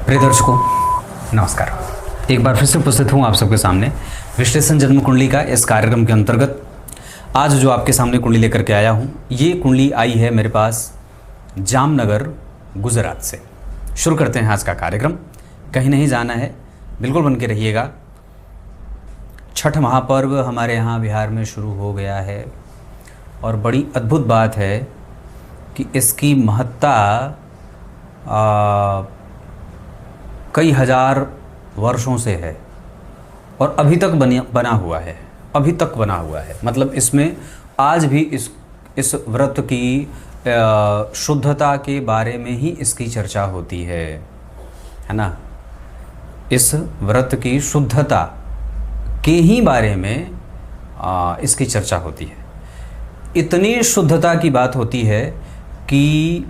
प्रिय दर्शकों नमस्कार। एक बार फिर से उपस्थित हूँ आप सबके सामने विश्लेषण जन्म कुंडली का इस कार्यक्रम के अंतर्गत। आज जो आपके सामने कुंडली लेकर के आया हूँ, ये कुंडली आई है मेरे पास जामनगर गुजरात से। शुरू करते हैं आज का कार्यक्रम। कहीं नहीं जाना है, बिल्कुल बन के रहिएगा। छठ महापर्व हमारे यहाँ बिहार में शुरू हो गया है और बड़ी अद्भुत बात है कि इसकी महत्ता कई हजार वर्षों से है और अभी तक बना हुआ है। मतलब इसमें आज भी इस व्रत की शुद्धता के बारे में ही इसकी चर्चा होती है ना। इस व्रत की शुद्धता के ही बारे में इसकी चर्चा होती है। इतनी शुद्धता की बात होती है कि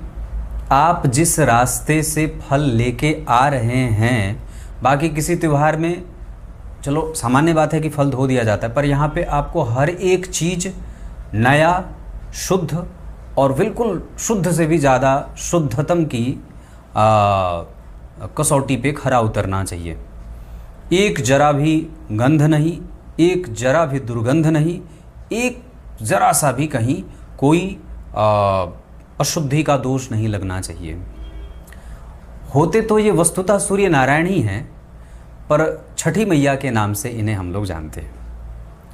आप जिस रास्ते से फल लेके आ रहे हैं, बाकी किसी त्यौहार में चलो सामान्य बात है कि फल धो दिया जाता है, पर यहाँ पे आपको हर एक चीज़ नया, शुद्ध और बिल्कुल शुद्ध से भी ज़्यादा शुद्धतम की कसौटी पे खरा उतरना चाहिए। एक जरा भी गंध नहीं, एक जरा भी दुर्गंध नहीं, एक जरा सा भी कहीं कोई अशुद्धि का दोष नहीं लगना चाहिए। होते तो ये वस्तुतः सूर्य नारायण ही हैं, पर छठी मैया के नाम से इन्हें हम लोग जानते हैं,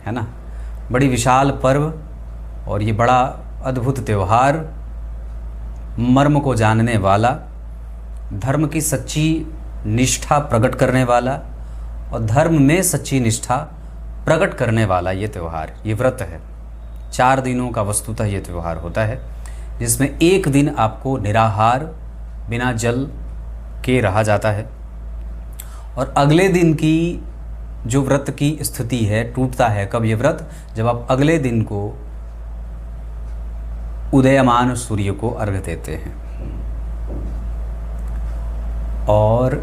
है ना। बड़ी विशाल पर्व और ये बड़ा अद्भुत त्यौहार, मर्म को जानने वाला, धर्म की सच्ची निष्ठा प्रकट करने वाला और धर्म में सच्ची निष्ठा प्रकट करने वाला ये त्यौहार, ये व्रत है। 4 दिनों का वस्तुतः ये त्यौहार होता है, जिसमें एक दिन आपको निराहार बिना जल के रहा जाता है और अगले दिन की जो व्रत की स्थिति है टूटता है। कब ये व्रत? जब आप अगले दिन को उदयमान सूर्य को अर्घ्य देते हैं और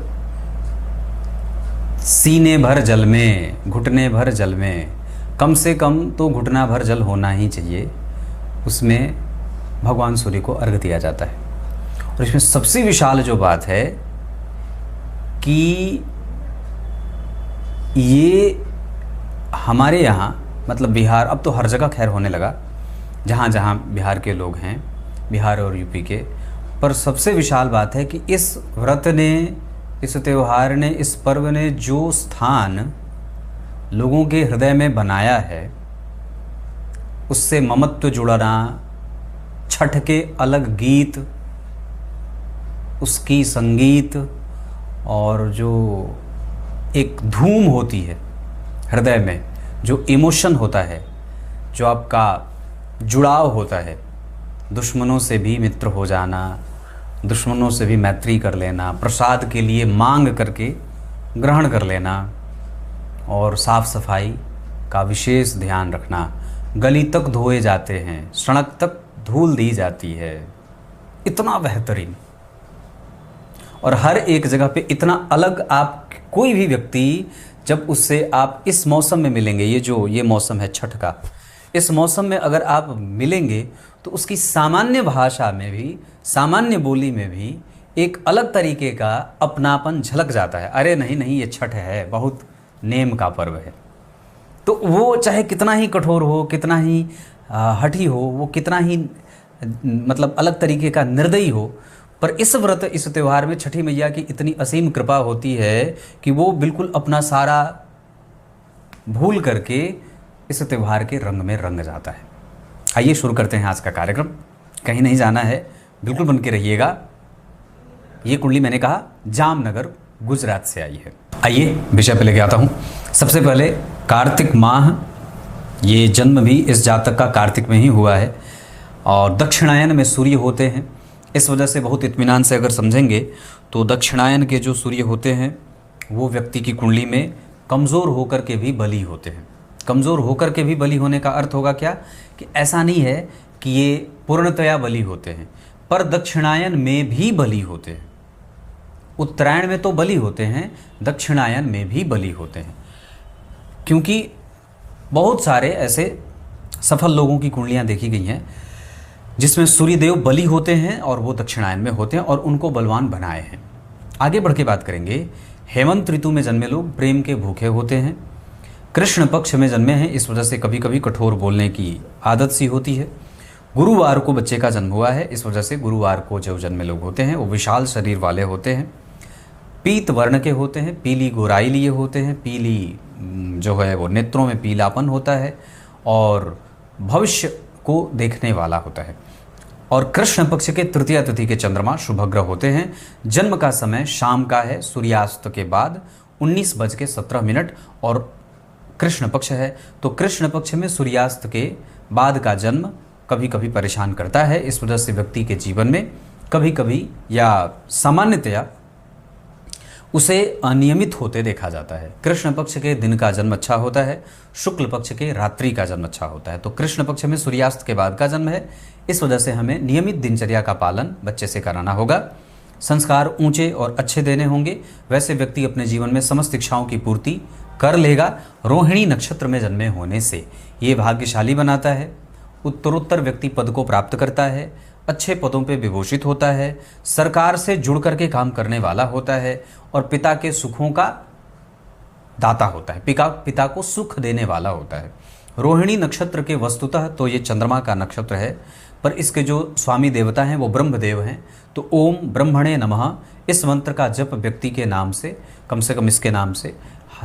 सीने भर जल में, घुटने भर जल में, कम से कम तो घुटना भर जल होना ही चाहिए, उसमें भगवान सूर्य को अर्घ्य दिया जाता है। और इसमें सबसे विशाल जो बात है कि ये हमारे यहाँ मतलब बिहार, अब तो हर जगह खैर होने लगा, जहाँ जहाँ बिहार के लोग हैं, बिहार और यूपी के, पर सबसे विशाल बात है कि इस व्रत ने, इस त्यौहार ने, इस पर्व ने जो स्थान लोगों के हृदय में बनाया है, उससे ममत्व जुड़ना, छठ के अलग गीत, उसकी संगीत और जो एक धूम होती है हृदय में, जो इमोशन होता है, जो आपका जुड़ाव होता है, दुश्मनों से भी मित्र हो जाना, दुश्मनों से भी मैत्री कर लेना, प्रसाद के लिए मांग करके ग्रहण कर लेना और साफ सफाई का विशेष ध्यान रखना। गली तक धोए जाते हैं, सड़क तक धूल दी जाती है, इतना बेहतरीन और हर एक जगह पे इतना अलग। आप कोई भी व्यक्ति जब उससे आप इस मौसम में मिलेंगे, ये मौसम है छठ का, इस मौसम में अगर आप मिलेंगे तो उसकी सामान्य भाषा में भी, सामान्य बोली में भी एक अलग तरीके का अपनापन झलक जाता है। अरे नहीं ये छठ है, बहुत नेम का पर्व है। तो वो चाहे कितना ही कठोर हो, कितना ही हठी हो, वो कितना ही मतलब अलग तरीके का निर्दयी हो, पर इस व्रत, इस त्यौहार में छठी मैया की इतनी असीम कृपा होती है कि वो बिल्कुल अपना सारा भूल करके इस त्यौहार के रंग में रंग जाता है। आइए शुरू करते हैं आज का कार्यक्रम। कहीं नहीं जाना है, बिल्कुल बन के रहिएगा। ये कुंडली मैंने कहा जामनगर गुजरात से आई है। आइए विषय पे लेके आता हूँ। सबसे पहले कार्तिक माह, ये जन्म भी इस जातक का कार्तिक में ही हुआ है और दक्षिणायन में सूर्य होते हैं। इस वजह से बहुत इत्मीनान से अगर समझेंगे तो दक्षिणायन के जो सूर्य होते हैं वो व्यक्ति की कुंडली में कमज़ोर होकर के भी बली होते हैं। कमज़ोर होकर के भी बली होने का अर्थ होगा क्या कि ऐसा नहीं है कि ये पूर्णतया बली होते हैं, पर दक्षिणायन में भी बली होते हैं। उत्तरायण में तो बली होते हैं, दक्षिणायन में भी बली होते हैं, क्योंकि बहुत सारे ऐसे सफल लोगों की कुंडलियाँ देखी गई हैं जिसमें सूर्यदेव बली होते हैं और वो दक्षिणायन में होते हैं और उनको बलवान बनाए हैं। आगे बढ़ के बात करेंगे। हेमंत ऋतु में जन्मे लोग प्रेम के भूखे होते हैं। कृष्ण पक्ष में जन्मे हैं, इस वजह से कभी कभी कठोर बोलने की आदत सी होती है। गुरुवार को बच्चे का जन्म हुआ है, इस वजह से गुरुवार को जो जन्मे लोग होते हैं वो विशाल शरीर वाले होते हैं, पीत वर्ण के होते हैं, पीली गोराई लिए होते हैं, पीली जो है वो नेत्रों में पीलापन होता है और भविष्य को देखने वाला होता है। और कृष्ण पक्ष के तृतीया तिथि के चंद्रमा शुभग्रह होते हैं। जन्म का समय शाम का है, सूर्यास्त के बाद 19:17 और कृष्ण पक्ष है। तो कृष्ण पक्ष में सूर्यास्त के बाद का जन्म कभी कभी परेशान करता है। इस वजह से व्यक्ति के जीवन में कभी कभी या सामान्यतया उसे अनियमित होते देखा जाता है। कृष्ण पक्ष के दिन का जन्म अच्छा होता है, शुक्ल पक्ष के रात्रि का जन्म अच्छा होता है। तो कृष्ण पक्ष में सूर्यास्त के बाद का जन्म है, इस वजह से हमें नियमित दिनचर्या का पालन बच्चे से कराना होगा। संस्कार ऊंचे और अच्छे देने होंगे, वैसे व्यक्ति अपने जीवन में समस्त इच्छाओं की पूर्ति कर लेगा। रोहिणी नक्षत्र में जन्मे होने से ये भाग्यशाली बनाता है। उत्तरोत्तर व्यक्ति पद को प्राप्त करता है, अच्छे पदों पे विभूषित होता है, सरकार से जुड़ करके काम करने वाला होता है और पिता के सुखों का दाता होता है, पिता को सुख देने वाला होता है। रोहिणी नक्षत्र के वस्तुतः तो ये चंद्रमा का नक्षत्र है, पर इसके जो स्वामी देवता हैं वो ब्रह्मदेव हैं। तो ओम ब्रह्मणे नमः इस मंत्र का जप व्यक्ति के नाम से कम इसके नाम से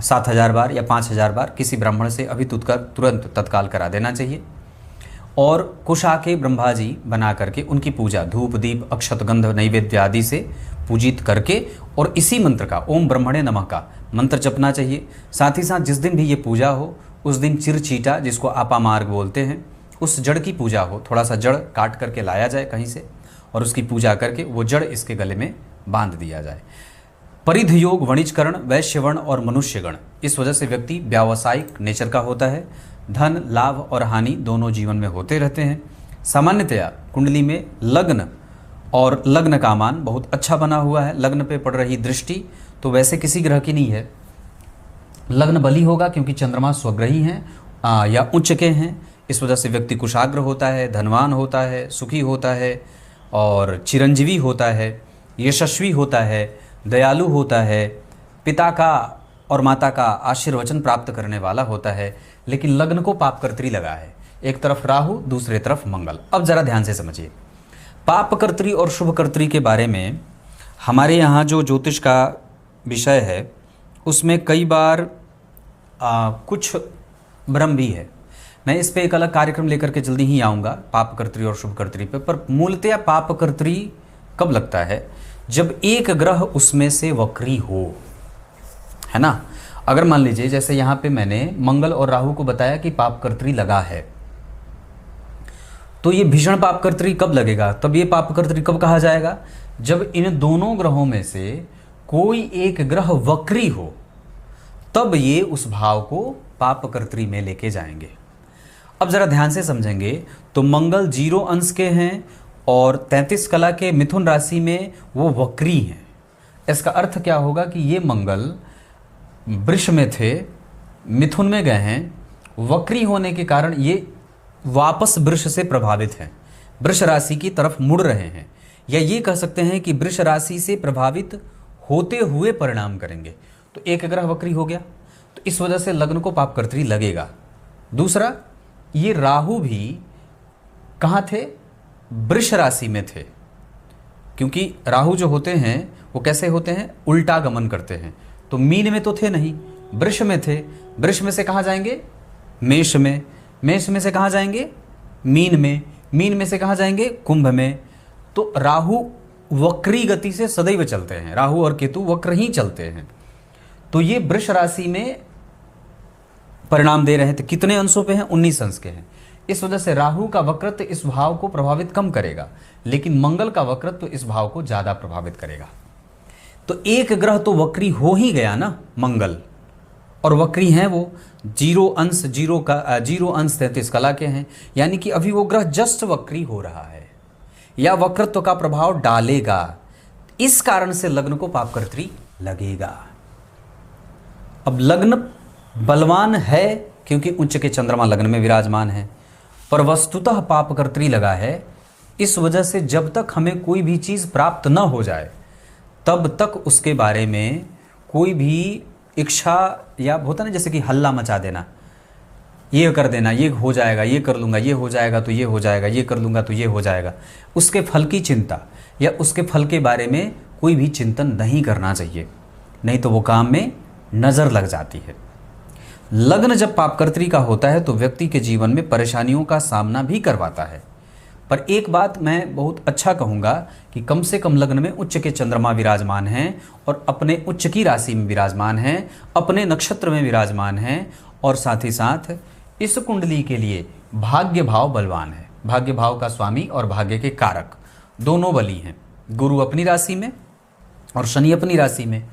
7000 बार या 5000 बार किसी ब्राह्मण से अभी तुरंत तत्काल करा देना चाहिए। और कुशा के ब्रह्मा जी बना करके उनकी पूजा धूप दीप अक्षत गंध नैवेद्य आदि से पूजित करके और इसी मंत्र का ओम ब्रह्मणे नमः का मंत्र जपना चाहिए। साथ ही साथ जिस दिन भी ये पूजा हो उस दिन चिरचीटा, जिसको आपा मार्ग बोलते हैं, उस जड़ की पूजा हो। थोड़ा सा जड़ काट करके लाया जाए कहीं से और उसकी पूजा करके वो जड़ इसके गले में बांध दिया जाए। परिध योग वणिजकरण वैश्यवर्ण और मनुष्यगण, इस वजह से व्यक्ति व्यावसायिक नेचर का होता है। धन लाभ और हानि दोनों जीवन में होते रहते हैं। सामान्यतया कुंडली में लग्न और लग्न का मान बहुत अच्छा बना हुआ है। लग्न पे पड़ रही दृष्टि तो वैसे किसी ग्रह की नहीं है, लग्न बली होगा क्योंकि चंद्रमा स्वग्रही हैं या उच्च के हैं। इस वजह से व्यक्ति कुशाग्र होता है, धनवान होता है, सुखी होता है और चिरंजीवी होता है, यशस्वी होता है, दयालु होता है, पिता का और माता का आशीर्वचन प्राप्त करने वाला होता है। लेकिन लग्न को पापकर्त्री लगा है, एक तरफ राहु दूसरे तरफ मंगल। अब जरा ध्यान से समझिए, पापकर्त्री और शुभकर्त्री के बारे में हमारे यहाँ जो ज्योतिष का विषय है उसमें कई बार कुछ भ्रम भी है। मैं इस पे एक अलग कार्यक्रम लेकर के जल्दी ही आऊँगा पापकर्त्री और शुभकर्त्री पे। पर मूलतया पापकर्त्री कब लगता है? जब एक ग्रह उसमें से वक्री हो, है ना। अगर मान लीजिए जैसे यहाँ पे मैंने मंगल और राहु को बताया कि पापकर्त्री लगा है, तो ये भीषण पापकर्त्री कब लगेगा? तब ये पापकर्त्री कब कहा जाएगा? जब इन दोनों ग्रहों में से कोई एक ग्रह वक्री हो, तब ये उस भाव को पापकर्त्री में लेके जाएंगे। अब जरा ध्यान से समझेंगे तो मंगल 0 अंश के हैं और 33 कला के मिथुन राशि में वो वक्री हैं। इसका अर्थ क्या होगा कि ये मंगल वृष में थे, मिथुन में गए हैं, वक्री होने के कारण ये वापस वृष से प्रभावित हैं, वृष राशि की तरफ मुड़ रहे हैं, या ये कह सकते हैं कि वृष राशि से प्रभावित होते हुए परिणाम करेंगे। तो एक ग्रह वक्री हो गया, तो इस वजह से लग्न को पापकर्त्री लगेगा। दूसरा, ये राहु भी कहाँ थे? वृष राशि में थे, क्योंकि राहु जो होते हैं वो कैसे होते हैं? उल्टा गमन करते हैं। तो मीन में तो थे नहीं, वृष में थे। वृष में से कहाँ जाएंगे? मेष में। मेष में से कहाँ जाएंगे? मीन में। मीन में से कहाँ जाएंगे? कुंभ में। तो राहु वक्री गति से सदैव चलते हैं, राहु और केतु वक्र ही चलते हैं। तो ये वृष राशि में परिणाम दे रहे थे। कितने अंशों पे हैं? 19 अंश के हैं। इस वजह से राहु का वक्रत्व इस भाव को प्रभावित कम करेगा, लेकिन मंगल का वक्रत्व इस भाव को ज़्यादा प्रभावित करेगा। तो एक ग्रह तो वक्री हो ही गया ना, मंगल, और वक्री हैं वो 0 अंश 0 अंश 33 कला के हैं, यानी कि अभी वो ग्रह जस्ट वक्री हो रहा है या वक्रत्व का प्रभाव डालेगा। इस कारण से लग्न को पापकर्त्री लगेगा। अब लग्न बलवान है क्योंकि उच्च के चंद्रमा लग्न में विराजमान है, पर वस्तुतः पापकर्त्री लगा है। इस वजह से जब तक हमें कोई भी चीज़ प्राप्त न हो जाए तब तक उसके बारे में कोई भी इच्छा या होता ना जैसे कि हल्ला मचा देना, ये कर देना, ये हो जाएगा, ये कर लूँगा, ये हो जाएगा तो ये हो जाएगा, ये कर लूँगा तो ये हो जाएगा, उसके फल की चिंता या उसके फल के बारे में कोई भी चिंतन नहीं करना चाहिए, नहीं तो वो काम में नज़र लग जाती है। लग्न जब पापकर्त्री का होता है तो व्यक्ति के जीवन में परेशानियों का सामना भी करवाता है। पर एक बात मैं बहुत अच्छा कहूँगा कि कम से कम लग्न में उच्च के चंद्रमा विराजमान हैं और अपने उच्च की राशि में विराजमान हैं, अपने नक्षत्र में विराजमान हैं, और साथ ही साथ इस कुंडली के लिए भाग्य भाव बलवान है। भाग्य भाव का स्वामी और भाग्य के कारक दोनों बली हैं, गुरु अपनी राशि में और शनि अपनी राशि में,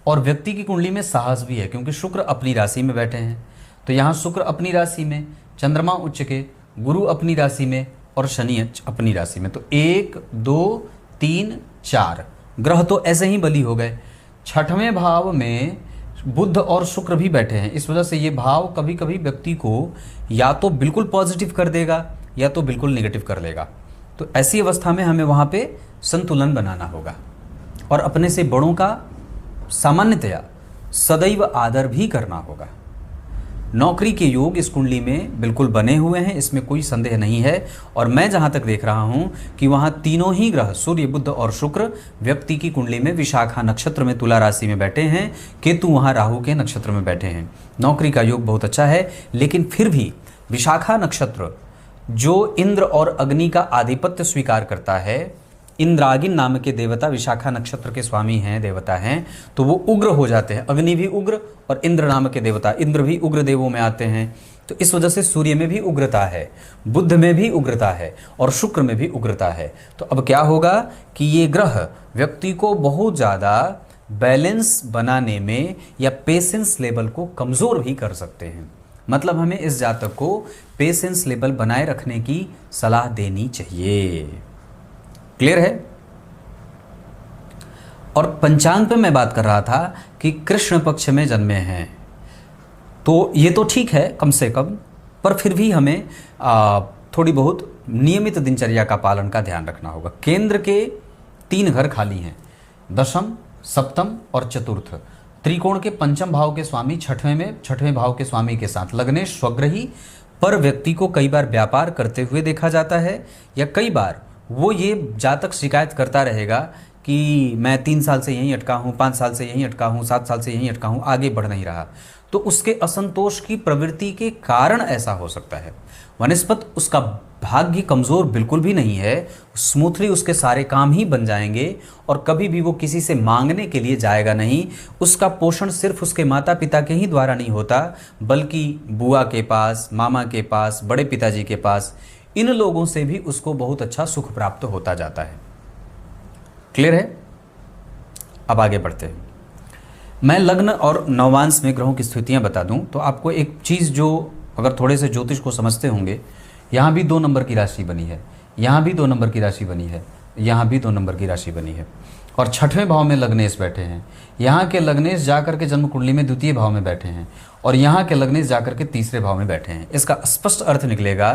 और व्यक्ति की कुंडली में साहस भी है क्योंकि शुक्र अपनी राशि में बैठे हैं। तो यहाँ शुक्र अपनी राशि में, चंद्रमा उच्च के, गुरु अपनी राशि में और शनि अपनी राशि में। तो 1 2 3 4 ग्रह तो ऐसे ही बली हो गए। छठवें भाव में बुध और शुक्र भी बैठे हैं। इस वजह से ये भाव कभी कभी व्यक्ति को या तो बिल्कुल पॉजिटिव कर देगा या तो बिल्कुल नेगेटिव कर लेगा। तो ऐसी अवस्था में हमें वहाँ पे संतुलन बनाना होगा और अपने से बड़ों का सामान्यतया सदैव आदर भी करना होगा। नौकरी के योग इस कुंडली में बिल्कुल बने हुए हैं, इसमें कोई संदेह नहीं है। और मैं जहाँ तक देख रहा हूँ कि वहाँ तीनों ही ग्रह सूर्य, बुध और शुक्र व्यक्ति की कुंडली में विशाखा नक्षत्र में तुला राशि में बैठे हैं, केतु वहाँ राहु के नक्षत्र में बैठे हैं। नौकरी का योग बहुत अच्छा है, लेकिन फिर भी विशाखा नक्षत्र जो इंद्र और अग्नि का आधिपत्य स्वीकार करता है, इंद्रागिन नाम के देवता विशाखा नक्षत्र के स्वामी हैं, देवता हैं, तो वो उग्र हो जाते हैं। अग्नि भी उग्र और इंद्र नाम के देवता इंद्र भी उग्र देवों में आते हैं। तो इस वजह से सूर्य में भी उग्रता है, बुध में भी उग्रता है और शुक्र में भी उग्रता है। तो अब क्या होगा कि ये ग्रह व्यक्ति को बहुत ज़्यादा बैलेंस बनाने में या पेशेंस लेवल को कमज़ोर भी कर सकते हैं। मतलब हमें इस जातक को पेशेंस लेवल बनाए रखने की सलाह देनी चाहिए। क्लियर है? और पंचांग पे मैं बात कर रहा था कि कृष्ण पक्ष में जन्मे हैं, तो ये तो ठीक है कम से कम, पर फिर भी हमें थोड़ी बहुत नियमित दिनचर्या का पालन का ध्यान रखना होगा। केंद्र के 3 घर खाली हैं, दशम, सप्तम और चतुर्थ। त्रिकोण के पंचम भाव के स्वामी छठवें भाव के स्वामी के साथ लग्नेश स्वग्रही, पर व्यक्ति को कई बार व्यापार करते हुए देखा जाता है, या कई बार वो ये जातक शिकायत करता रहेगा कि मैं 3 साल से यहीं अटका हूँ, 5 साल से यहीं अटका हूँ, 7 साल से यहीं अटका हूँ, आगे बढ़ नहीं रहा। तो उसके असंतोष की प्रवृत्ति के कारण ऐसा हो सकता है। वनस्पत उसका भाग्य कमज़ोर बिल्कुल भी नहीं है, स्मूथली उसके सारे काम ही बन जाएंगे और कभी भी वो किसी से मांगने के लिए जाएगा नहीं। उसका पोषण सिर्फ उसके माता पिता के ही द्वारा नहीं होता, बल्कि बुआ के पास, मामा के पास, बड़े पिताजी के पास, इन लोगों से भी उसको बहुत अच्छा सुख प्राप्त होता जाता है। क्लियर है? अब आगे बढ़ते हैं। मैं लग्न और नवांश में ग्रहों की स्थितियां बता दूं तो आपको एक चीज़ जो अगर थोड़े से ज्योतिष को समझते होंगे, यहाँ भी 2 नंबर की राशि बनी है, यहाँ भी 2 नंबर की राशि बनी है, यहाँ भी 2 नंबर की राशि बनी है, और छठवें भाव में लग्नेश बैठे हैं। यहाँ के लग्नेश जाकर के जन्म कुंडली में द्वितीय भाव में बैठे हैं और यहाँ के लग्नेश जाकर के तीसरे भाव में बैठे हैं। इसका स्पष्ट अर्थ निकलेगा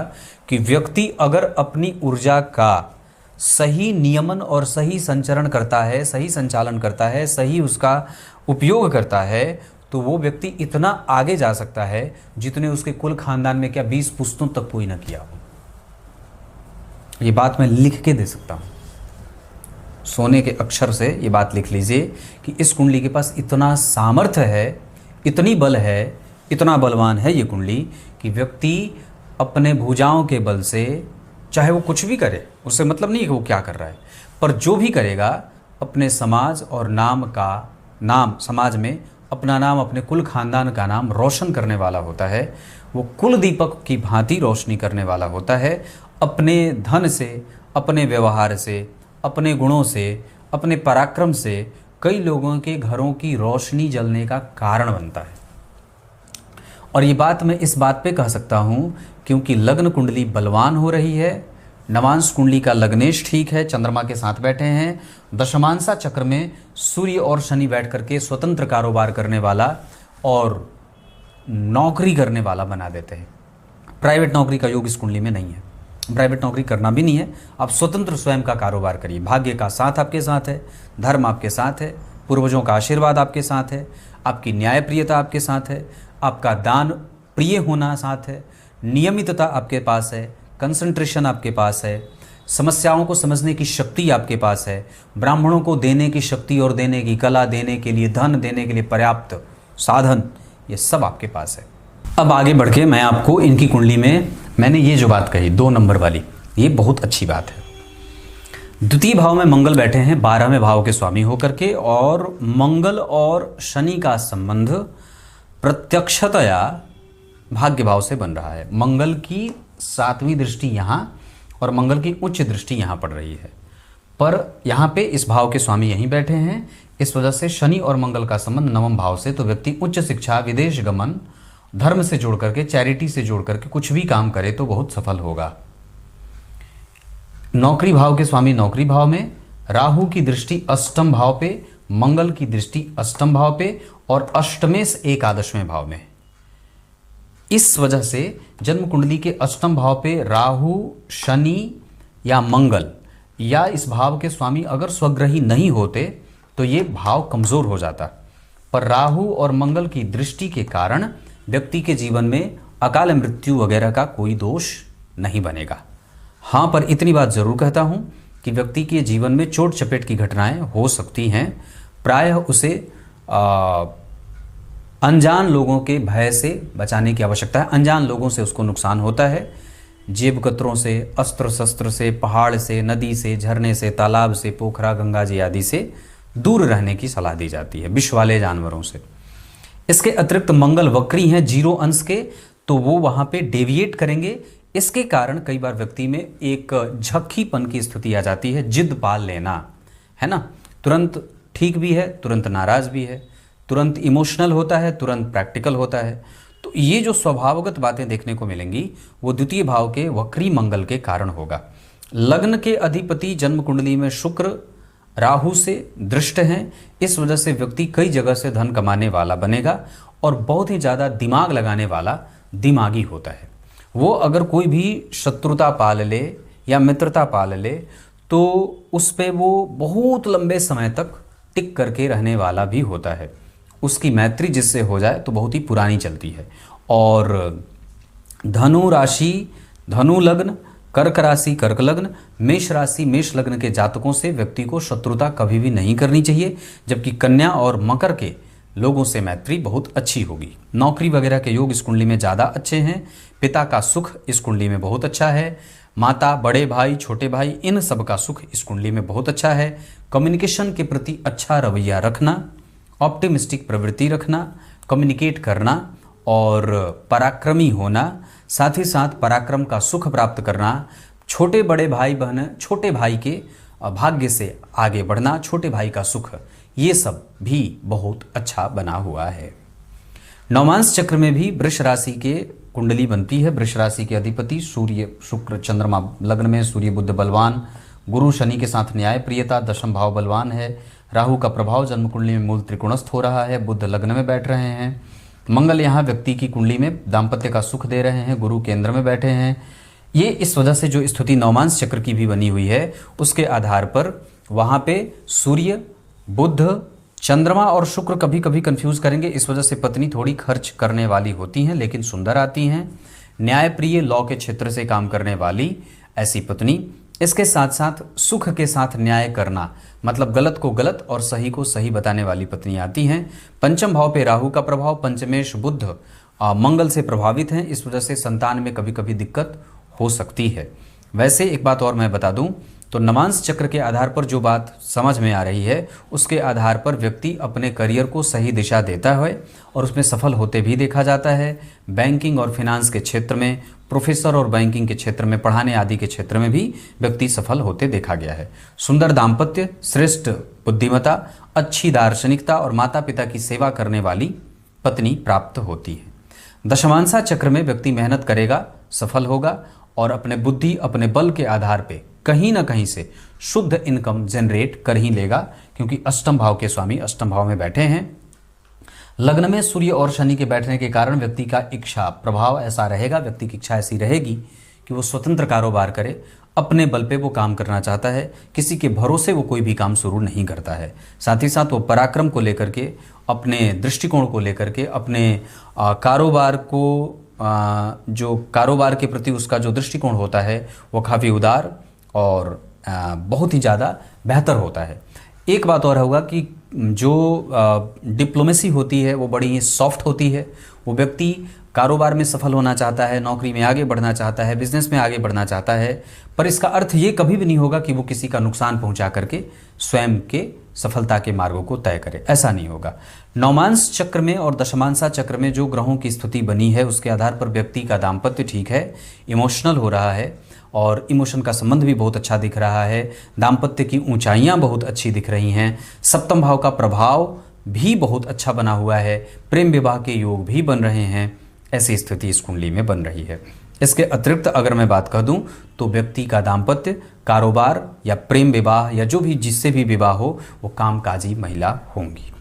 कि व्यक्ति अगर अपनी ऊर्जा का सही नियमन और सही संचरण करता है, सही संचालन करता है, सही उसका उपयोग करता है, तो वो व्यक्ति इतना आगे जा सकता है जितने उसके कुल खानदान में क्या 20 पुश्तों तक कोई ना किया हो। ये बात मैं लिख के दे सकता हूँ, सोने के अक्षर से ये बात लिख लीजिए कि इस कुंडली के पास इतना सामर्थ्य है, इतनी बल है, इतना बलवान है ये कुंडली कि व्यक्ति अपने भुजाओं के बल से चाहे वो कुछ भी करे, उससे मतलब नहीं है कि वो क्या कर रहा है, पर जो भी करेगा अपने समाज और नाम समाज में अपना नाम, अपने कुल खानदान का नाम रोशन करने वाला होता है। वो कुल दीपक की भांति रोशनी करने वाला होता है। अपने धन से, अपने व्यवहार से, अपने गुणों से, अपने पराक्रम से कई लोगों के घरों की रोशनी जलने का कारण बनता है। और ये बात मैं इस बात पे कह सकता हूँ क्योंकि लग्न कुंडली बलवान हो रही है, नवांश कुंडली का लग्नेश ठीक है, चंद्रमा के साथ बैठे हैं, दशमांशा चक्र में सूर्य और शनि बैठ करके स्वतंत्र कारोबार करने वाला और नौकरी करने वाला बना देते हैं। प्राइवेट नौकरी का योग इस कुंडली में नहीं है। प्राइवेट नौकरी करना भी नहीं है, आप स्वतंत्र स्वयं का कारोबार करिए। भाग्य का साथ आपके साथ है, धर्म आपके साथ है, पूर्वजों का आशीर्वाद आपके साथ है, आपकी न्यायप्रियता आपके साथ है, आपका दान प्रिय होना साथ है, नियमितता आपके पास है, कंसंट्रेशन आपके पास है, समस्याओं को समझने की शक्ति आपके पास है, ब्राह्मणों को देने की शक्ति और देने की कला, देने के लिए धन, देने के लिए पर्याप्त साधन, ये सब आपके पास है। अब आगे बढ़ के मैं आपको इनकी कुंडली में मैंने ये जो बात कही 2 नंबर वाली, ये बहुत अच्छी बात है। द्वितीय भाव में मंगल बैठे हैं 12वें भाव के स्वामी होकर के, और मंगल और शनि का संबंध प्रत्यक्षतया भाग्य भाव से बन रहा है। मंगल की 7वीं दृष्टि यहाँ और मंगल की उच्च दृष्टि यहाँ पड़ रही है, पर यहाँ पे इस भाव के स्वामी यहीं बैठे हैं। इस वजह से शनि और मंगल का संबंध 9वें भाव से, तो व्यक्ति उच्च शिक्षा, विदेश गमन, धर्म से जोड़ करके, चैरिटी से जोड़ करके कुछ भी काम करे तो बहुत सफल होगा। नौकरी भाव के स्वामी नौकरी भाव में, राहु की दृष्टि अष्टम भाव पे, मंगल की दृष्टि अष्टम भाव पे और अष्टमेश एकादशवें भाव में। इस वजह से जन्म कुंडली के अष्टम भाव पे राहु, शनि या मंगल या इस भाव के स्वामी अगर स्वग्रही नहीं होते तो ये भाव कमजोर हो जाता, पर राहु और मंगल की दृष्टि के कारण व्यक्ति के जीवन में अकाल मृत्यु वगैरह का कोई दोष नहीं बनेगा। हाँ, पर इतनी बात जरूर कहता हूं कि व्यक्ति के जीवन में चोट चपेट की घटनाएं हो सकती हैं। प्रायः उसे अनजान लोगों के भय से बचाने की आवश्यकता है। अनजान लोगों से उसको नुकसान होता है, जेब कतरों से, अस्त्र शस्त्र से, पहाड़ से, नदी से, झरने से, तालाब से, पोखरा, गंगा जी आदि से दूर रहने की सलाह दी जाती है, विष वाले जानवरों से। इसके अतिरिक्त मंगल वक्री हैं 0 अंश के, तो वो वहाँ पे डेविएट करेंगे। इसके कारण कई बार व्यक्ति में एक झक्कीपन की स्थिति आ जाती है, जिद पाल लेना, है ना। तुरंत ठीक भी है, तुरंत नाराज भी है, तुरंत इमोशनल होता है, तुरंत प्रैक्टिकल होता है। तो ये जो स्वभावगत बातें देखने को मिलेंगी वो द्वितीय भाव के वक्री मंगल के कारण होगा। लग्न के अधिपति जन्म कुंडली में शुक्र राहु से दृष्ट हैं, इस वजह से व्यक्ति कई जगह से धन कमाने वाला बनेगा और बहुत ही ज़्यादा दिमाग लगाने वाला दिमागी होता है। वो अगर कोई भी शत्रुता पाल ले या मित्रता पाल ले तो उस पे वो बहुत लंबे समय तक टिक करके रहने वाला भी होता है। उसकी मैत्री जिससे हो जाए तो बहुत ही पुरानी चलती है। और धनु राशि धनु लग्न, कर्क राशि कर्क लग्न, मेष राशि मेष लग्न के जातकों से व्यक्ति को शत्रुता कभी भी नहीं करनी चाहिए, जबकि कन्या और मकर के लोगों से मैत्री बहुत अच्छी होगी। नौकरी वगैरह के योग इस कुंडली में ज़्यादा अच्छे हैं। पिता का सुख इस कुंडली में बहुत अच्छा है। माता, बड़े भाई, छोटे भाई, इन सब का सुख इस कुंडली में बहुत अच्छा है। कम्युनिकेशन के प्रति अच्छा रवैया रखना, ऑप्टिमिस्टिक प्रवृत्ति रखना, कम्युनिकेट करना और पराक्रमी होना, साथ ही साथ पराक्रम का सुख प्राप्त करना, छोटे बड़े भाई बहन, छोटे भाई के भाग्य से आगे बढ़ना, छोटे भाई का सुख, ये सब भी बहुत अच्छा बना हुआ है। नवमांश चक्र में भी वृष राशि के कुंडली बनती है। वृष राशि के अधिपति सूर्य, शुक्र, चंद्रमा लग्न में, सूर्य बुध बलवान, गुरु शनि के साथ न्याय प्रियता, दशम भाव बलवान है। राहु का प्रभाव जन्म कुंडली में मूल त्रिकोणस्थ हो रहा है। बुध लग्न में बैठ रहे हैं। मंगल यहाँ व्यक्ति की कुंडली में दाम्पत्य का सुख दे रहे हैं। गुरु केंद्र में बैठे हैं। ये इस वजह से जो स्थिति नवमांश चक्र की भी बनी हुई है उसके आधार पर वहाँ पे सूर्य, बुध, चंद्रमा और शुक्र कभी कभी कंफ्यूज करेंगे। इस वजह से पत्नी थोड़ी खर्च करने वाली होती हैं लेकिन सुंदर आती हैं। न्यायप्रिय, लॉ के क्षेत्र से काम करने वाली ऐसी पत्नी। इसके साथ साथ सुख के साथ न्याय करना, मतलब गलत को गलत और सही को सही बताने वाली पत्नी आती हैं। पंचम भाव पे राहु का प्रभाव, पंचमेश बुध मंगल से प्रभावित हैं। इस वजह से संतान में कभी कभी दिक्कत हो सकती है। वैसे एक बात और मैं बता दूं तो नवमांश चक्र के आधार पर जो बात समझ में आ रही है उसके आधार पर व्यक्ति अपने करियर को सही दिशा देता है और उसमें सफल होते भी देखा जाता है। बैंकिंग और फिनांस के क्षेत्र में, प्रोफेसर और बैंकिंग के क्षेत्र में, पढ़ाने आदि के क्षेत्र में भी व्यक्ति सफल होते देखा गया है। सुंदर दाम्पत्य, श्रेष्ठ बुद्धिमता, अच्छी दार्शनिकता और माता पिता की सेवा करने वाली पत्नी प्राप्त होती है। दशमांशा चक्र में व्यक्ति मेहनत करेगा, सफल होगा और अपने बुद्धि, अपने बल के आधार पे कहीं ना कहीं से शुद्ध इनकम जनरेट कर ही लेगा, क्योंकि अष्टम भाव के स्वामी अष्टम भाव में बैठे हैं। लग्न में सूर्य और शनि के बैठने के कारण व्यक्ति का इच्छा प्रभाव ऐसा रहेगा, व्यक्ति की इच्छा ऐसी रहेगी कि वो स्वतंत्र कारोबार करे, अपने बल पे वो काम करना चाहता है, किसी के भरोसे वो कोई भी काम शुरू नहीं करता है। साथ ही साथ वो पराक्रम को लेकर के, अपने दृष्टिकोण को लेकर के, अपने कारोबार को जो कारोबार के प्रति उसका जो दृष्टिकोण होता है वो काफ़ी उदार और बहुत ही ज़्यादा बेहतर होता है। एक बात और होगा कि जो डिप्लोमेसी होती है वो बड़ी ही सॉफ्ट होती है। वो व्यक्ति कारोबार में सफल होना चाहता है, नौकरी में आगे बढ़ना चाहता है, बिजनेस में आगे बढ़ना चाहता है, पर इसका अर्थ ये कभी भी नहीं होगा कि वो किसी का नुकसान पहुंचा करके स्वयं के सफलता के मार्गों को तय करे। ऐसा नहीं होगा। नवमांश चक्र में और दशमांशा चक्र में जो ग्रहों की स्थिति बनी है उसके आधार पर व्यक्ति का दाम्पत्य ठीक है, इमोशनल हो रहा है और इमोशन का संबंध भी बहुत अच्छा दिख रहा है। दाम्पत्य की ऊंचाइयां बहुत अच्छी दिख रही हैं। सप्तम भाव का प्रभाव भी बहुत अच्छा बना हुआ है। प्रेम विवाह के योग भी बन रहे हैं। ऐसी स्थिति इस कुंडली में बन रही है। इसके अतिरिक्त अगर मैं बात कर दूं तो व्यक्ति का दाम्पत्य, कारोबार या प्रेम विवाह या जो भी जिससे भी विवाह हो वो कामकाजी महिला होंगी।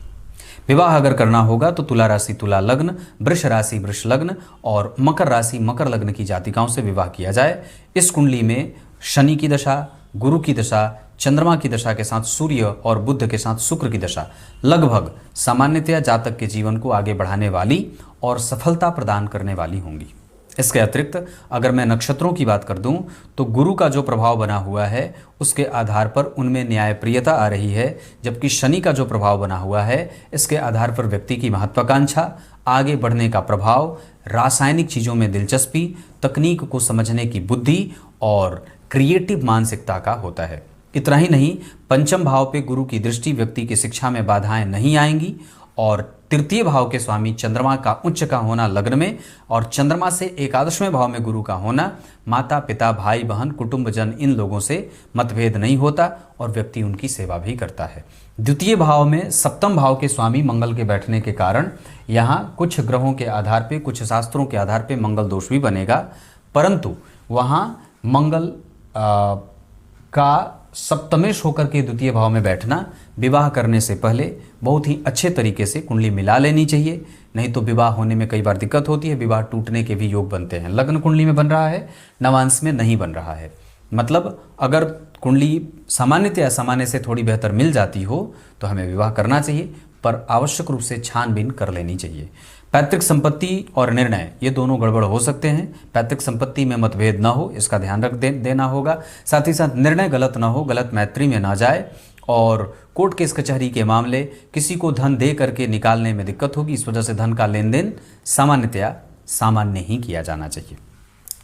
विवाह अगर करना होगा तो तुला राशि तुला लग्न, वृष राशि वृष लग्न और मकर राशि मकर लग्न की जातिकाओं से विवाह किया जाए। इस कुंडली में शनि की दशा, गुरु की दशा, चंद्रमा की दशा के साथ सूर्य और बुध के साथ शुक्र की दशा लगभग सामान्यतया जातक के जीवन को आगे बढ़ाने वाली और सफलता प्रदान करने वाली होंगी। इसके अतिरिक्त अगर मैं नक्षत्रों की बात कर दूं तो गुरु का जो प्रभाव बना हुआ है उसके आधार पर उनमें न्यायप्रियता आ रही है, जबकि शनि का जो प्रभाव बना हुआ है इसके आधार पर व्यक्ति की महत्वाकांक्षा, आगे बढ़ने का प्रभाव, रासायनिक चीज़ों में दिलचस्पी, तकनीक को समझने की बुद्धि और क्रिएटिव मानसिकता का होता है। इतना ही नहीं, पंचम भाव पे गुरु की दृष्टि व्यक्ति की शिक्षा में बाधाएं नहीं आएंगी और तृतीय भाव के स्वामी चंद्रमा का उच्च का होना लग्न में और चंद्रमा से एकादशवें भाव में गुरु का होना, माता पिता भाई बहन कुटुंबजन इन लोगों से मतभेद नहीं होता और व्यक्ति उनकी सेवा भी करता है। द्वितीय भाव में सप्तम भाव के स्वामी मंगल के बैठने के कारण यहाँ कुछ ग्रहों के आधार पे, कुछ शास्त्रों के आधार पे मंगल दोष भी बनेगा, परंतु वहाँ मंगल का सप्तमेश होकर के द्वितीय भाव में बैठना विवाह करने से पहले बहुत ही अच्छे तरीके से कुंडली मिला लेनी चाहिए, नहीं तो विवाह होने में कई बार दिक्कत होती है। विवाह टूटने के भी योग बनते हैं। लग्न कुंडली में बन रहा है, नवांश में नहीं बन रहा है। मतलब अगर कुंडली सामान्यतः असामान्य से थोड़ी बेहतर मिल जाती हो तो हमें विवाह करना चाहिए, पर आवश्यक रूप से छानबीन कर लेनी चाहिए। पैतृक संपत्ति और निर्णय ये दोनों गड़बड़ हो सकते हैं। पैतृक संपत्ति में मतभेद ना हो इसका ध्यान देना होगा। साथ ही साथ निर्णय गलत ना हो, गलत मैत्री में ना जाए और कोर्ट केस कचहरी के मामले किसी को धन दे करके निकालने में दिक्कत होगी। इस वजह से धन का लेन देन सामान्यतया सामान्य ही किया जाना चाहिए।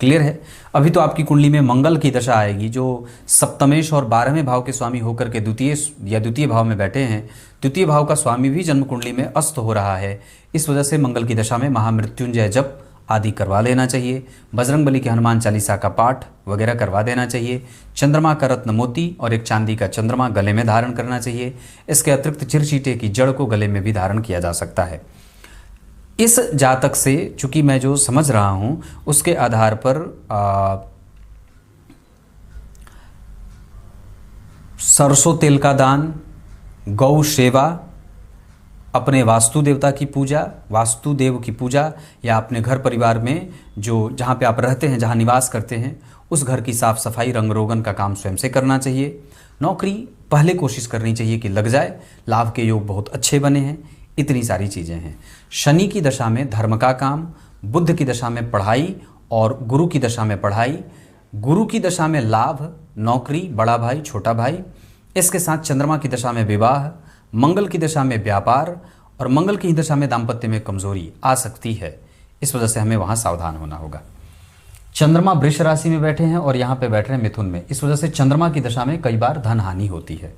क्लियर है। अभी तो आपकी कुंडली में मंगल की दशा आएगी जो सप्तमेश और 12वें भाव के स्वामी होकर के द्वितीय भाव में बैठे हैं। द्वितीय भाव का स्वामी भी जन्म कुंडली में अस्त हो रहा है। इस वजह से मंगल की दशा में महामृत्युंजय जप आदि करवा लेना चाहिए। बजरंगबली के हनुमान चालीसा का पाठ वगैरह करवा देना चाहिए। चंद्रमा का रत्न मोती और एक चांदी का चंद्रमा गले में धारण करना चाहिए। इसके अतिरिक्त चिरचीटे की जड़ को गले में भी धारण किया जा सकता है। इस जातक से चूंकि मैं जो समझ रहा हूं उसके आधार पर सरसों तेल का दान, गौ सेवा, अपने वास्तु देवता की पूजा, वास्तुदेव की पूजा या अपने घर परिवार में जो जहाँ पे आप रहते हैं, जहाँ निवास करते हैं, उस घर की साफ सफाई रंग रोगन का काम स्वयं से करना चाहिए। नौकरी पहले कोशिश करनी चाहिए कि लग जाए। लाभ के योग बहुत अच्छे बने हैं। इतनी सारी चीज़ें हैं। शनि की दशा में धर्म का काम, बुध की दशा में पढ़ाई और गुरु की दशा में पढ़ाई, गुरु की दशा में लाभ, नौकरी, बड़ा भाई छोटा भाई। इसके साथ चंद्रमा की दशा में विवाह, मंगल की दशा में व्यापार और मंगल की दशा में दाम्पत्य में कमजोरी आ सकती है। इस वजह से हमें वहाँ सावधान होना होगा। चंद्रमा वृष राशि में बैठे हैं और यहाँ पे बैठ रहे हैं मिथुन में। इस वजह से चंद्रमा की दशा में कई बार धन हानि होती है।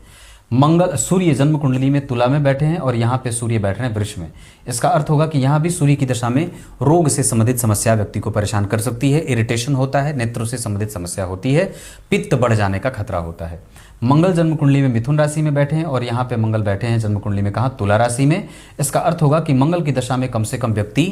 सूर्य जन्म कुंडली में तुला में बैठे हैं और यहाँ पे सूर्य बैठ रहे हैं वृष में। इसका अर्थ होगा कि यहाँ भी सूर्य की दशा में रोग से संबंधित समस्या व्यक्ति को परेशान कर सकती है। इरिटेशन होता है, नेत्रों से संबंधित समस्या होती है, पित्त बढ़ जाने का खतरा होता है। मंगल जन्म कुंडली में मिथुन राशि में बैठे हैं और यहाँ पे मंगल बैठे हैं जन्म कुंडली में कहाँ, तुला राशि में। इसका अर्थ होगा कि मंगल की दशा में कम से कम व्यक्ति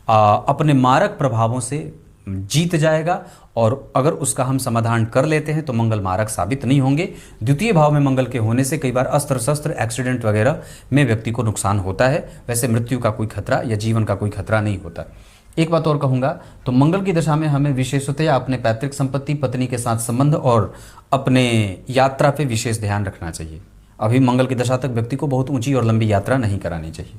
अपने मारक प्रभावों से जीत जाएगा और अगर उसका हम समाधान कर लेते हैं तो मंगल मारक साबित नहीं होंगे। द्वितीय भाव में मंगल के होने से कई बार अस्त्र शस्त्र, एक्सीडेंट वगैरह में व्यक्ति को नुकसान होता है। वैसे मृत्यु का कोई खतरा या जीवन का कोई खतरा नहीं होता। एक बात और कहूँगा तो मंगल की दशा में हमें विशेषतया अपने पैतृक संपत्ति, पत्नी के साथ संबंध और अपने यात्रा पे विशेष ध्यान रखना चाहिए। अभी मंगल की दशा तक व्यक्ति को बहुत ऊंची और लंबी यात्रा नहीं करानी चाहिए।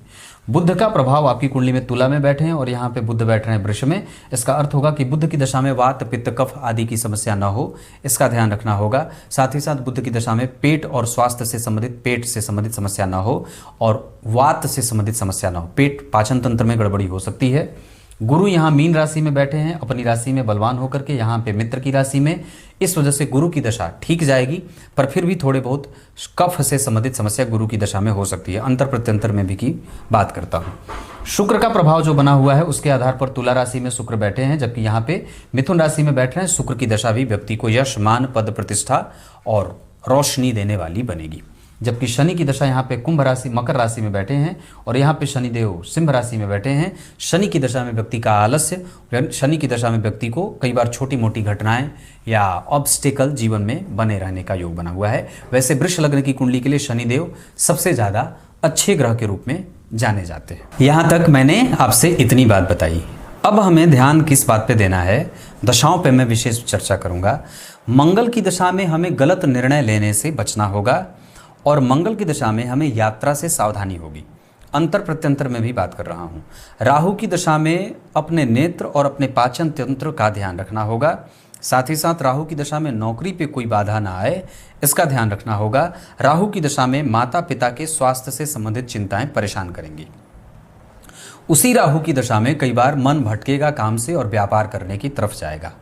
बुध का प्रभाव आपकी कुंडली में तुला में बैठे हैं और यहाँ पे बुध बैठ रहे हैं वृष में। इसका अर्थ होगा कि बुध की दशा में वात, पित्त, कफ आदि की समस्या न हो, इसका ध्यान रखना होगा। साथ ही साथ बुध की दशा में पेट और स्वास्थ्य से संबंधित, पेट से संबंधित समस्या न हो और वात से संबंधित समस्या न हो। पेट पाचन तंत्र में गड़बड़ी हो सकती है। गुरु यहाँ मीन राशि में बैठे हैं, अपनी राशि में बलवान होकर के, यहाँ पे मित्र की राशि में। इस वजह से गुरु की दशा ठीक जाएगी, पर फिर भी थोड़े बहुत कफ से संबंधित समस्या गुरु की दशा में हो सकती है। अंतर प्रत्यंतर में भी की बात करता हूँ। शुक्र का प्रभाव जो बना हुआ है उसके आधार पर तुला राशि में शुक्र बैठे हैं, जबकि यहाँ पे मिथुन राशि में बैठ रहे हैं। शुक्र की दशा भी व्यक्ति को यश, मान, पद, प्रतिष्ठा और रोशनी देने वाली बनेगी। जबकि शनि की दशा यहाँ पे कुंभ राशि, मकर राशि में बैठे हैं और यहाँ पे शनिदेव सिंह राशि में बैठे हैं। शनि की दशा में व्यक्ति का आलस्य, शनि की दशा में व्यक्ति को कई बार छोटी मोटी घटनाएं या ऑब्स्टिकल जीवन में बने रहने का योग बना हुआ है। वैसे वृष लग्न की कुंडली के लिए शनिदेव सबसे ज़्यादा अच्छे ग्रह के रूप में जाने जाते हैं। यहाँ तक मैंने आपसे इतनी बात बताई। अब हमें ध्यान किस बात पे देना है, दशाओं पे मैं विशेष चर्चा करूँगा। मंगल की दशा में हमें गलत निर्णय लेने से बचना होगा और मंगल की दशा में हमें यात्रा से सावधानी होगी। अंतर प्रत्यंतर में भी बात कर रहा हूँ। राहु की दशा में अपने नेत्र और अपने पाचन तंत्र का ध्यान रखना होगा। साथ ही साथ राहु की दशा में नौकरी पे कोई बाधा ना आए, इसका ध्यान रखना होगा। राहु की दशा में माता पिता के स्वास्थ्य से संबंधित चिंताएं परेशान करेंगी। उसी राहु की दशा में कई बार मन भटकेगा काम से और व्यापार करने की तरफ जाएगा।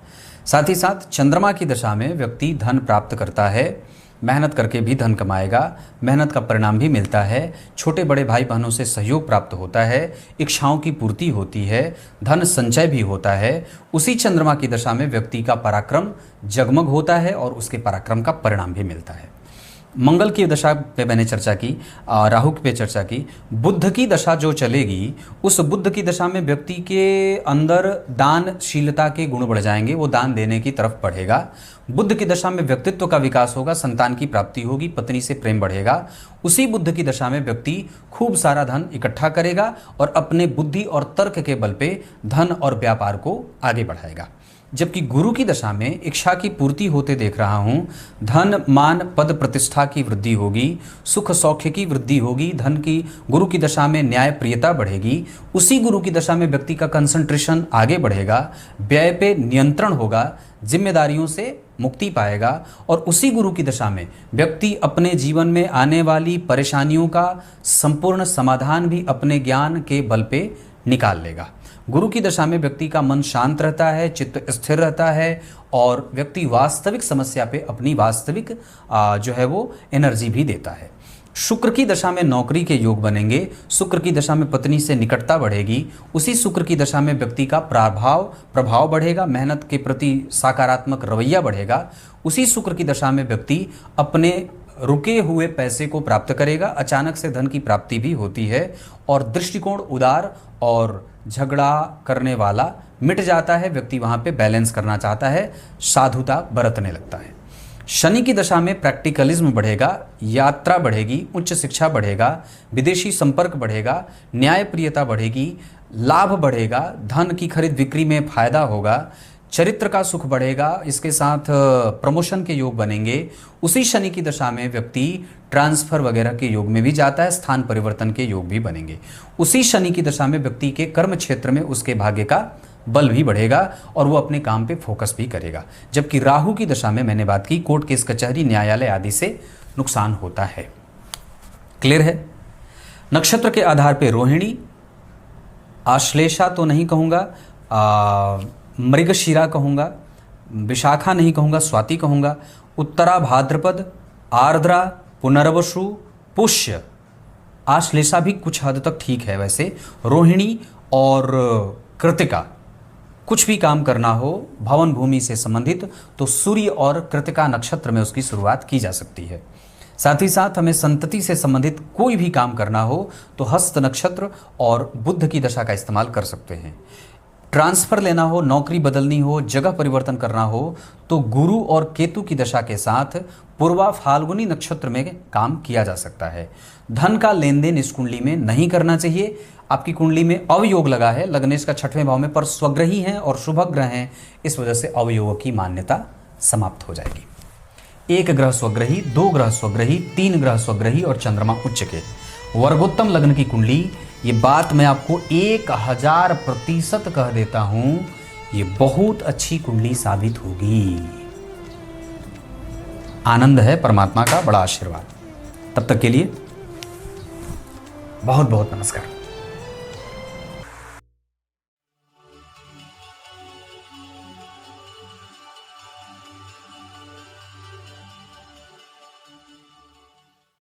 साथ ही साथ चंद्रमा की दशा में व्यक्ति धन प्राप्त करता है, मेहनत करके भी धन कमाएगा, मेहनत का परिणाम भी मिलता है। छोटे बड़े भाई बहनों से सहयोग प्राप्त होता है, इच्छाओं की पूर्ति होती है, धन संचय भी होता है। उसी चंद्रमा की दशा में व्यक्ति का पराक्रम जगमग होता है और उसके पराक्रम का परिणाम भी मिलता है। मंगल की दशा पे मैंने चर्चा की, राहु पे चर्चा की। बुध की दशा जो चलेगी, उस बुध की दशा में व्यक्ति के अंदर दानशीलता के गुण बढ़ जाएंगे, वो दान देने की तरफ बढ़ेगा। बुध की दशा में व्यक्तित्व का विकास होगा, संतान की प्राप्ति होगी, पत्नी से प्रेम बढ़ेगा। उसी बुध की दशा में व्यक्ति खूब सारा धन इकट्ठा करेगा और अपने बुद्धि और तर्क के बल पे धन और व्यापार को आगे बढ़ाएगा। जबकि गुरु की दशा में इच्छा की पूर्ति होते देख रहा हूँ। धन, मान, पद, प्रतिष्ठा की वृद्धि होगी, सुख सौख्य की वृद्धि होगी। धन की गुरु की दशा में न्याय प्रियता बढ़ेगी। उसी गुरु की दशा में व्यक्ति का कंसंट्रेशन आगे बढ़ेगा, व्यय पे नियंत्रण होगा, जिम्मेदारियों से मुक्ति पाएगा। और उसी गुरु की दशा में व्यक्ति अपने जीवन में आने वाली परेशानियों का संपूर्ण समाधान भी अपने ज्ञान के बल पे निकाल लेगा। गुरु की दशा में व्यक्ति का मन शांत रहता है, चित्त स्थिर रहता है और व्यक्ति वास्तविक समस्या पे अपनी वास्तविक जो है वो एनर्जी भी देता है। शुक्र की दशा में नौकरी के योग बनेंगे। शुक्र की दशा में पत्नी से निकटता बढ़ेगी। उसी शुक्र की दशा में व्यक्ति का प्रभाव बढ़ेगा, मेहनत के प्रति सकारात्मक रवैया बढ़ेगा। उसी शुक्र की दशा में व्यक्ति अपने रुके हुए पैसे को प्राप्त करेगा। अचानक से धन की प्राप्ति भी होती है और दृष्टिकोण उदार और झगड़ा करने वाला मिट जाता है। व्यक्ति वहाँ पे बैलेंस करना चाहता है, साधुता बरतने लगता है। शनि की दशा में प्रैक्टिकलिज्म बढ़ेगा, यात्रा बढ़ेगी, उच्च शिक्षा बढ़ेगा, विदेशी संपर्क बढ़ेगा, न्यायप्रियता बढ़ेगी, लाभ बढ़ेगा, धन की खरीद बिक्री में फायदा होगा, चरित्र का सुख बढ़ेगा। इसके साथ प्रमोशन के योग बनेंगे। उसी शनि की दशा में व्यक्ति ट्रांसफर वगैरह के योग में भी जाता है, स्थान परिवर्तन के योग भी बनेंगे। उसी शनि की दशा में व्यक्ति के कर्म क्षेत्र में उसके भाग्य का बल भी बढ़ेगा और वो अपने काम पे फोकस भी करेगा। जबकि राहु की दशा में मैंने बात की, कोर्ट केस कचहरी न्यायालय आदि से नुकसान होता है। क्लियर है? नक्षत्र के आधार पे रोहिणी, आश्लेषा तो नहीं कहूँगा, मृगशिरा कहूँगा, विशाखा नहीं कहूँगा, स्वाति कहूँगा, उत्तरा, भाद्रपद, आर्द्रा, पुनर्वसु, पुष्य, आश्लेषा भी कुछ हद तक ठीक है। वैसे रोहिणी और कृतिका, कुछ भी काम करना हो भवन भूमि से संबंधित तो सूर्य और कृतिका नक्षत्र में उसकी शुरुआत की जा सकती है। साथ ही साथ हमें संतति से संबंधित कोई भी काम करना हो तो हस्त नक्षत्र और बुध की दशा का इस्तेमाल कर सकते हैं। ट्रांसफ़र लेना हो, नौकरी बदलनी हो, जगह परिवर्तन करना हो तो गुरु और केतु की दशा के साथ पूर्वा फाल्गुनी नक्षत्र में काम किया जा सकता है। धन का लेन देन इस कुंडली में नहीं करना चाहिए। आपकी कुंडली में अवयोग लगा है, लग्नेश का 6वें भाव में, पर स्वग्रही हैं और शुभ ग्रह हैं, इस वजह से अवयोग की मान्यता समाप्त हो जाएगी। 1 ग्रह स्वग्रही, 2 ग्रह स्वग्रही, 3 ग्रह स्वग्रही और चंद्रमा उच्च के वर्गोत्तम लग्न की कुंडली, ये बात मैं आपको 1000% कह देता हूं, ये बहुत अच्छी कुंडली साबित होगी। आनंद है परमात्मा का बड़ा आशीर्वाद। तब तक के लिए बहुत बहुत नमस्कार।